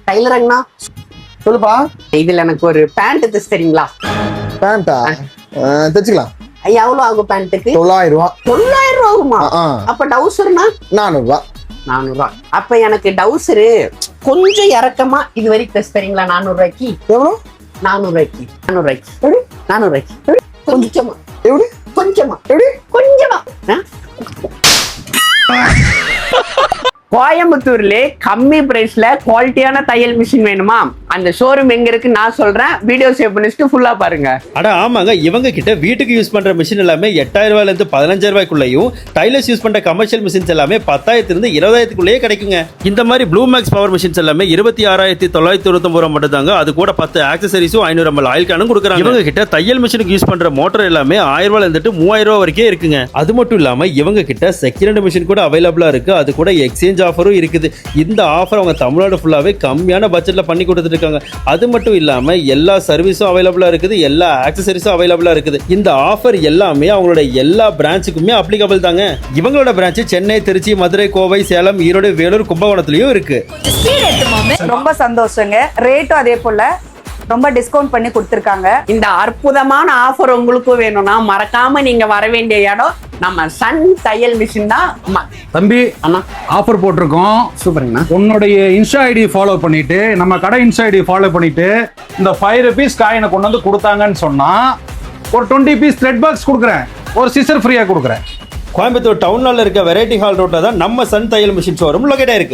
டைலருங்கண்ணா சொல்லுப்பா. இதுல எனக்கு ஒரு பேண்ட் தைச்சு தரீங்களா? பேண்டா? தைச்சுக்கலாம். எவ்வளவு ஆகும் பேண்ட்டுக்கு? 900 ரூபா. 900 ரூபா ஆகுமா? அப்ப டவுசர்னா 400 ரூபா. 400 ரூபா. அப்ப எனக்கு டவுசரு கொஞ்சம் இறக்கமா இது வரைக்கும் தைச்சு தரீங்களா? 400 ரூபாய்க்கு. எவ்வளவு? 400 ரூபாய்க்கு. 400 ரூபாய்க்கு. 400 ரூபாய்க்கு. கொஞ்சமா எப்படி? கொஞ்சமா எப்படி? கொஞ்சமா. கோயம்புத்தூர்ல கம்மி பிரைஸ்ல குவாலிட்டியான தையல் மிஷின் வேணுமா? அந்த ஷோரூம் எங்க இருக்கு நான் சொல்றேன். வீடியோ சேவ் பண்ணிட்டு ஃபுல்லா பாருங்க. அட ஆமாங்க, இவங்க கிட்ட வீட்டுக்கு யூஸ் பண்ற மிஷின் எல்லாமே 8000 ரூபாயில இருந்து 15000 ரூபாய்க்குள்ளேயும், டைலர்ஸ் யூஸ் பண்ற கமர்ஷியல் மிஷின்ஸ் எல்லாமே 10000 இருந்து 20000 கிடைக்குங்க. இந்த மாதிரி ப்ளூ மேக்ஸ் பவர் மிஷின்ஸ் எல்லாமே 26999 ரூபாய் மட்டும் தாங்க. அது கூட 10 ஆக்சசரிஸும் 500 ml ஆயில் கேனும் கொடுக்குறாங்க. இவங்க கிட்ட தையல் மிஷினுக்கு யூஸ் பண்ற மோட்டர் எல்லாமே 1000 ரூபாயில இருந்துட்டு 3000 ரூபாய் வரைக்கும் இருக்குங்க. அது மட்டும் இல்லாம இவங்க கிட்ட செகண்ட் மிஷின் கூட அவைலபிளா இருக்கு. அது கூட எக்ஸ்சேஞ்ச் ஆஃபரும் இருக்குது. இந்த ஆஃபர் அவங்க தமிழ்நாடு ஃபுல்லாவே கம்மியான பட்ஜெட்ல பண்ணி கொடுத்துட்டு இருக்காங்க. அது மட்டும் இல்லாம எல்லா சர்வீஸும் அவைலபிளா இருக்குது, எல்லா ஆக்சசரிஸும் அவைலபிளா இருக்குது. இந்த ஆஃபர் எல்லாமே அவங்களோட எல்லா பிரான்ச்சுக்குமே அப்ளிகபிள் தாங்க. இவங்களோட பிரான்ச் சென்னை, திருச்சி, மதுரை, கோவை, சேலம், ஈரோடு, வேலூர், கும்பகோணத்துலயும் இருக்கு. ரொம்ப சந்தோஷங்க. ரேட்டும் அதே போல ரொம்ப டிஸ்கவுண்ட் பண்ணி கொடுத்துருக்காங்க. இந்த அற்புதமான ஆஃபர் உங்களுக்கும் வேணும்னா மறக்காம நீங்க வர வேண்டிய இடம் நம்ம சன் தையல் மிஷின் தான். தம்பி அண்ணா ஆஃபர் போட்டிருக்கோம். சூப்பருங்கண்ணா. உன்னுடைய இன்ஸ்டா ஐடி ஃபாலோ பண்ணிட்டு, நம்ம கடை இன்ஸ்டா ஐடி ஃபாலோ பண்ணிட்டு இந்த 5 rupees காயினை கொண்டு வந்து கொடுத்தாங்கன்னு சொன்னா ஒரு 20 பீஸ் த்ரெட் பாக்ஸ் கொடுக்குறேன், ஒரு சிசர் ஃப்ரீயா கொடுக்குறேன். கோயம்புத்தூர் டவுன்ல இருக்க வெரைட்டி ஹால் ரோட்ல தான் நம்ம சன் தையல் மிஷின் ஷோரூம் லொகேட் ஆயிருக்கு.